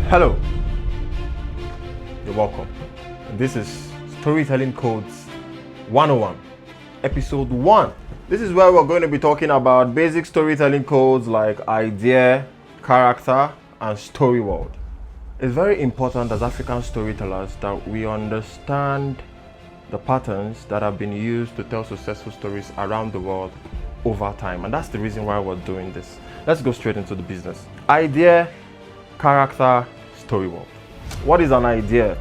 Hello, you're welcome. This is Storytelling Codes 101, Episode 1. This is where we're going to be talking about basic storytelling codes like idea, character, and story world. It's very important as African storytellers that we understand the patterns that have been used to tell successful stories around the world over time, and that's the reason why we're doing this. Let's go straight into the business. Idea, character, story world. What is an idea?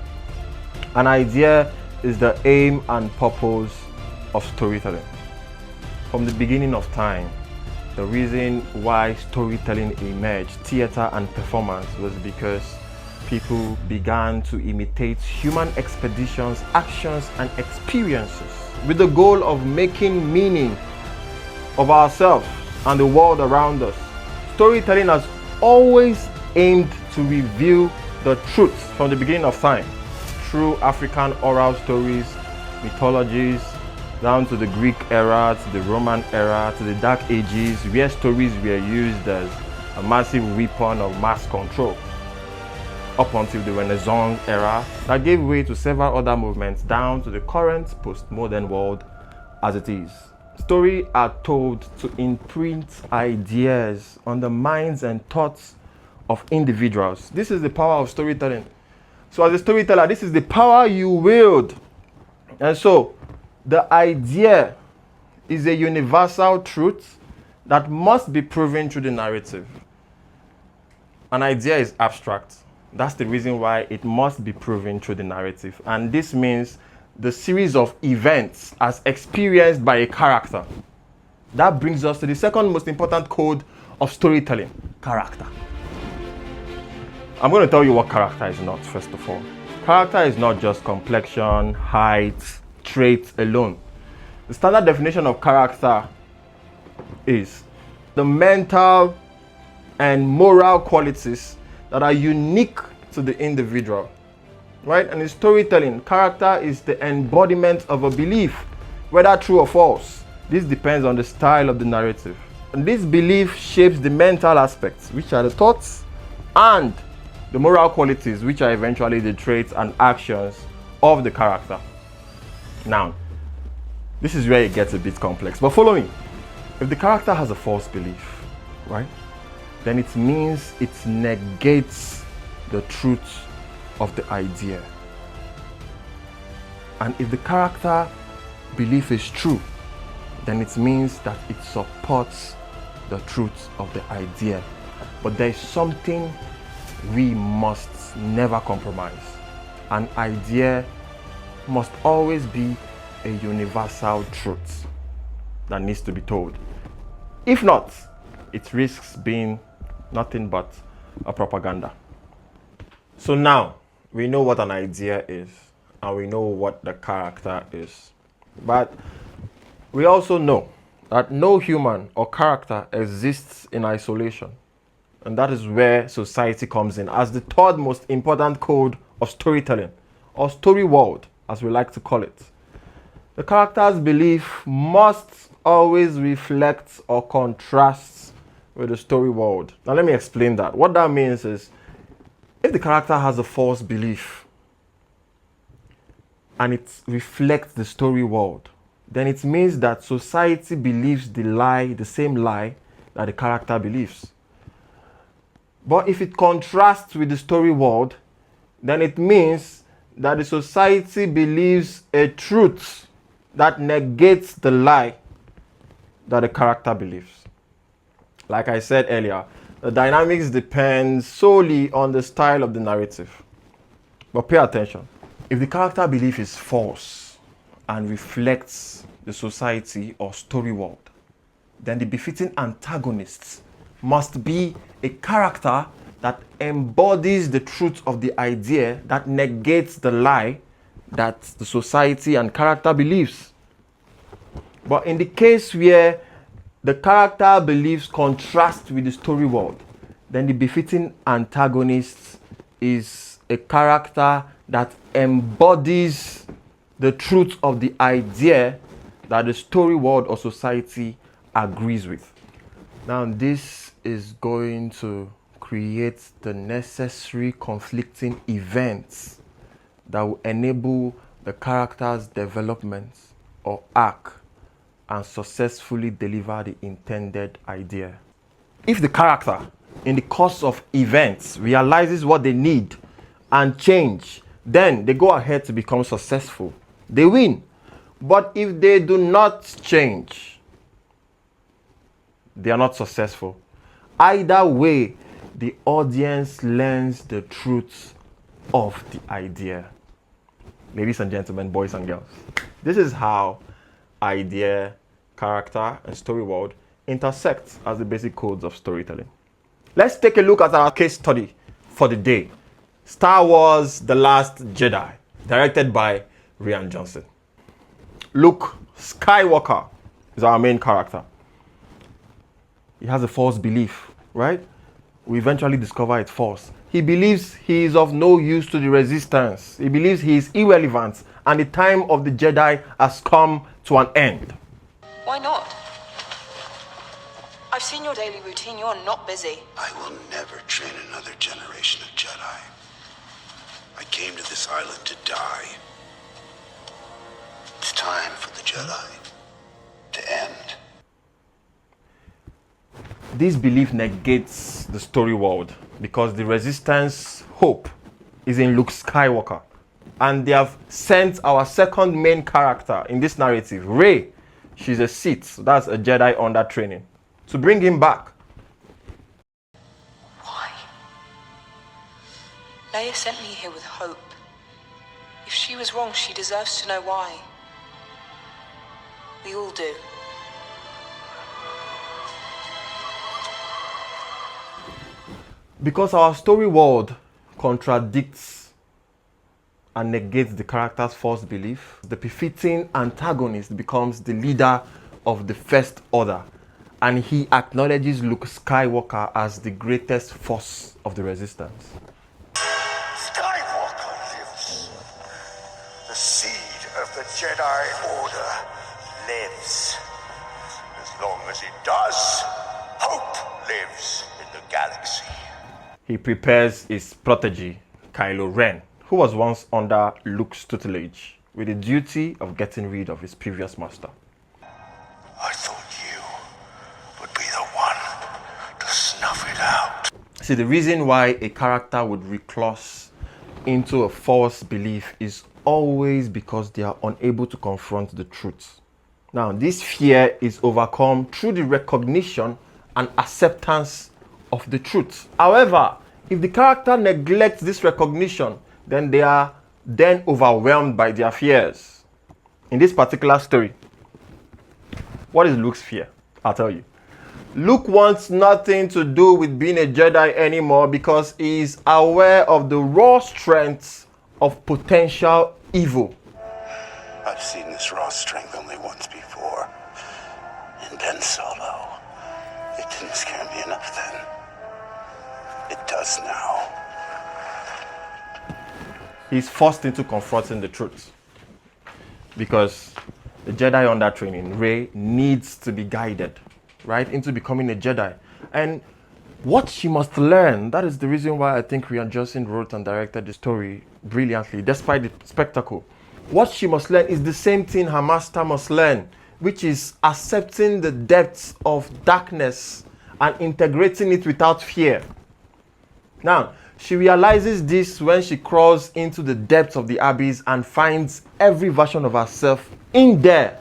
An idea is the aim and purpose of storytelling. From the beginning of time, the reason why storytelling emerged, theater and performance, was because people began to imitate human expeditions, actions, and experiences with the goal of making meaning of ourselves and the world around us. Storytelling has always aimed to reveal the truth from the beginning of time through African oral stories, mythologies, down to the Greek era, to the Roman era, to the Dark Ages, where stories were used as a massive weapon of mass control, up until the Renaissance era that gave way to several other movements down to the current postmodern world as it is. Stories are told to imprint ideas on the minds and thoughts of individuals. This is the power of storytelling. So as a storyteller, this is the power you wield. And so the idea is a universal truth that must be proven through the narrative. An idea is abstract. That's the reason why it must be proven through the narrative. And this means the series of events as experienced by a character. That brings us to the second most important code of storytelling, character. I'm going to tell you what character is not, first of all. Character is not just complexion, height, traits alone. The standard definition of character is the mental and moral qualities that are unique to the individual, right? And in storytelling, character is the embodiment of a belief, whether true or false. This depends on the style of the narrative. And this belief shapes the mental aspects, which are the thoughts, and the moral qualities, which are eventually the traits and actions of the character. Now, this is where it gets a bit complex, but follow me. If the character has a false belief, right, then it means it negates the truth of the idea. And if the character belief is true, then it means that it supports the truth of the idea. But there is something we must never compromise. An idea must always be a universal truth that needs to be told. If not, it risks being nothing but a propaganda. So now we know what an idea is and we know what the character is. But we also know that no human or character exists in isolation. And that is where society comes in as the third most important code of storytelling, or story world, as we like to call it. The character's belief must always reflect or contrast with the story world. Now let me explain that. What that means is, if the character has a false belief and it reflects the story world, then it means that society believes the same lie that the character believes. But if it contrasts with the story world, then it means that the society believes a truth that negates the lie that the character believes. Like I said earlier, the dynamics depend solely on the style of the narrative. But pay attention. If the character belief is false and reflects the society or story world, then the befitting antagonists must be a character that embodies the truth of the idea that negates the lie that the society and character believes. But in the case where the character beliefs contrast with the story world, then the befitting antagonist is a character that embodies the truth of the idea that the story world or society agrees with. Now, this is going to create the necessary conflicting events that will enable the character's development or arc and successfully deliver the intended idea. If the character, in the course of events, realizes what they need and change, then they go ahead to become successful. They win. But if they do not change, they are not successful. Either way, the audience learns the truth of the idea. Ladies and gentlemen, boys and girls, this is how idea, character, and story world intersect as the basic codes of storytelling. Let's take a look at our case study for the day. Star Wars: The Last Jedi, directed by Rian Johnson. Luke Skywalker is our main character. He has a false belief, right? We eventually discover it's false. He believes he is of no use to the resistance. He believes he is irrelevant and the time of the Jedi has come to an end. Why not? I've seen your daily routine. You're not busy. I will never train another generation of Jedi. I came to this island to die. It's time for the Jedi to end. This belief negates the story world because the resistance hope is in Luke Skywalker. And they have sent our second main character in this narrative, Rey. She's a Sith, so that's a Jedi under training, to bring him back. Why? Leia sent me here with hope. If she was wrong, she deserves to know why. We all do. Because our story world contradicts and negates the character's false belief, the befitting antagonist becomes the leader of the First Order, and he acknowledges Luke Skywalker as the greatest force of the resistance. Skywalker lives. The seed of the Jedi Order lives. As long as it does, hope lives in the galaxy. He prepares his protege, Kylo Ren, who was once under Luke's tutelage, with the duty of getting rid of his previous master. I thought you would be the one to snuff it out. See, the reason why a character would recluse into a false belief is always because they are unable to confront the truth. Now, this fear is overcome through the recognition and acceptance of the truth. However, if the character neglects this recognition, then they are then overwhelmed by their fears. In this particular story, what is Luke's fear? I'll tell you. Luke wants nothing to do with being a Jedi anymore because he is aware of the raw strength of potential evil. I've seen this raw strength only once before. In Ben Solo. It didn't scare me enough then. It does now. He's forced into confronting the truth because the Jedi under training, Rey, needs to be guided right into becoming a Jedi. And what she must learn, that is the reason why I think Rian Johnson wrote and directed the story brilliantly, despite the spectacle. What she must learn is the same thing her master must learn, which is accepting the depths of darkness and integrating it without fear. Now, she realizes this when she crawls into the depths of the abyss and finds every version of herself in there,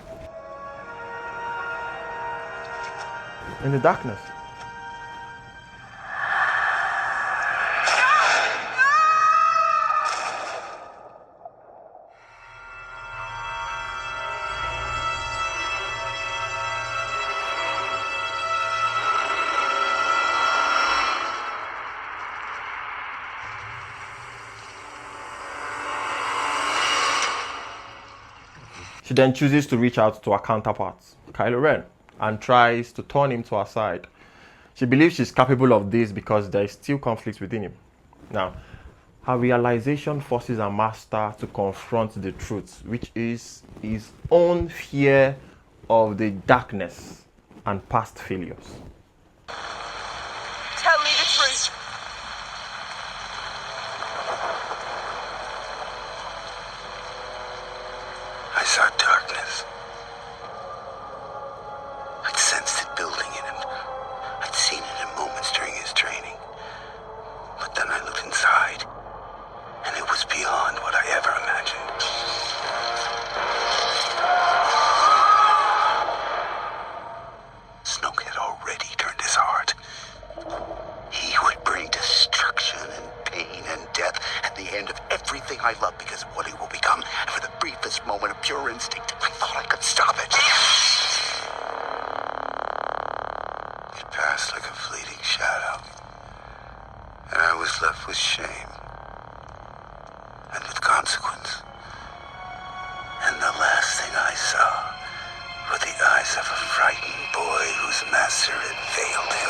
in the darkness. She then chooses to reach out to her counterpart, Kylo Ren, and tries to turn him to her side. She believes she's capable of this because there is still conflict within him. Now, her realization forces her master to confront the truth, which is his own fear of the darkness and past failures. Tell me the truth. saw darkness. I'd sensed it building in him. I'd seen it in moments during his training. But then I looked inside, and it was beyond what I ever imagined. Snoke had already turned his heart. He would bring destruction and pain and death at the end of everything I love because of what he will become. And for the briefest moment of pure instinct, I thought I could stop it. It passed like a fleeting shadow. And I was left with shame. And with consequence. And the last thing I saw were the eyes of a frightened boy whose master had failed him.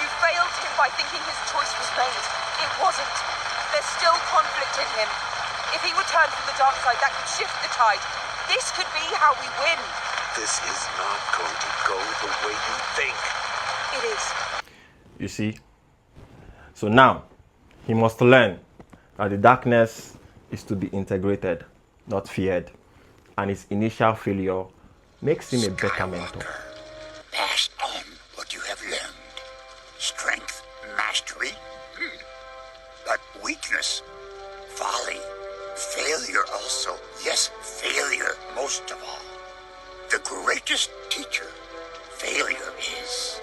You failed him by thinking his choice was made. It wasn't. There's still conflict in him. If he would turn from the dark side, that could shift the tide. This could be how we win. This is not going to go the way you think. It is. You see? So now, he must learn that the darkness is to be integrated, not feared. And his initial failure makes him a better mentor. Pass on what you have learned. Strength, mastery, but weakness, folly, failure also. Yes, failure most of all. The greatest teacher, failure is.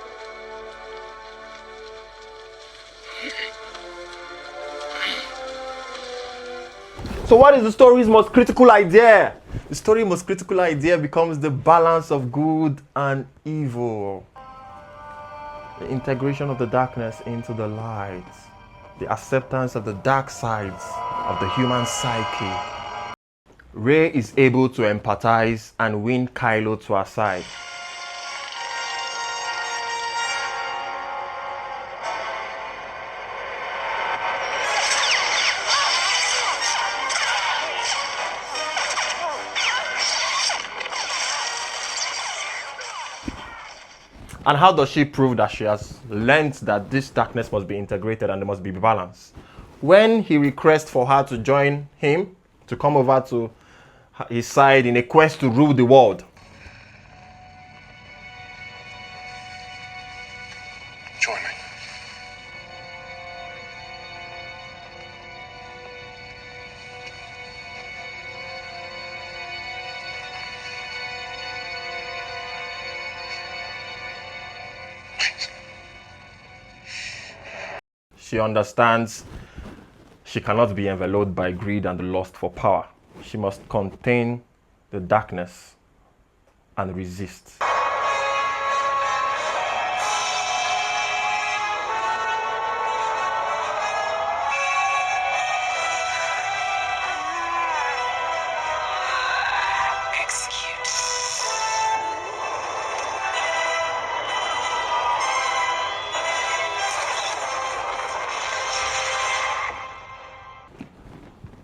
So what is the story's most critical idea? The story's most critical idea becomes the balance of good and evil. The integration of the darkness into the light. The acceptance of the dark sides of the human psyche. Rey is able to empathize and win Kylo to her side. And how does she prove that she has learned that this darkness must be integrated and there must be balance? When he requests for her to join him, to come over to his side in a quest to rule the world. Join me. She understands she cannot be enveloped by greed and the lust for power. She must contain the darkness and resist.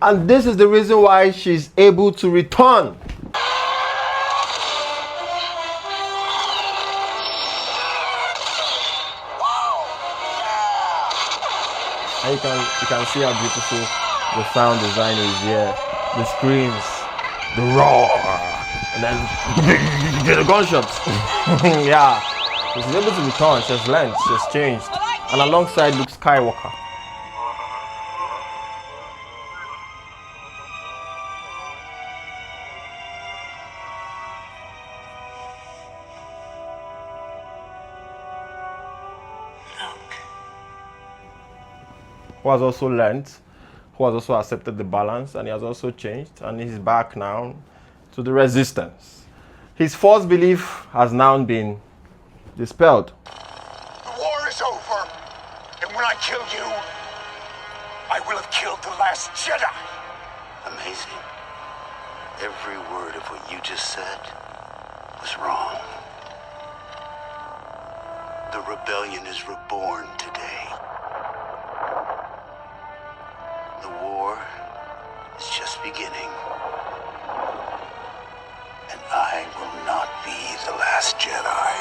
And this is the reason why she's able to return. And you can see how beautiful the sound design is here. The screams, the roar, and then the gunshots. Yeah, she's able to return. She's learned. She's changed. And alongside Luke Skywalker. Who has also learned, who has also accepted the balance, and he has also changed, and he's back now to the resistance. His false belief has now been dispelled. The war is over, and when I kill you, I will have killed the last Jedi. Amazing. Every word of what you just said was wrong. The rebellion is reborn today. The war is just beginning. And I will not be the last Jedi.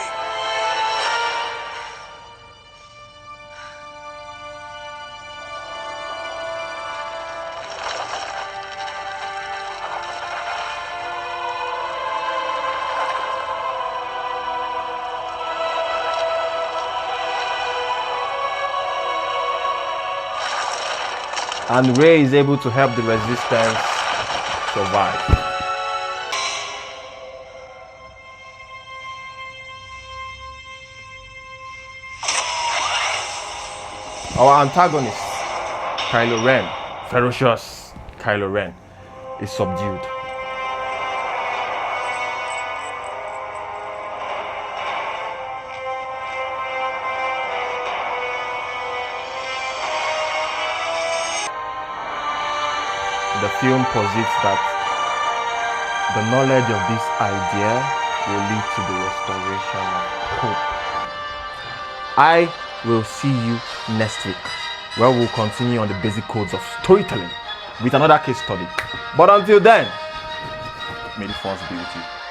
and Rey is able to help the Resistance survive. Our antagonist, Kylo Ren, ferocious Kylo Ren, is subdued. The film posits that the knowledge of this idea will lead to the restoration of hope. I will see you next week, where we'll continue on the basic codes of storytelling with another case study. But until then, may the force be with you.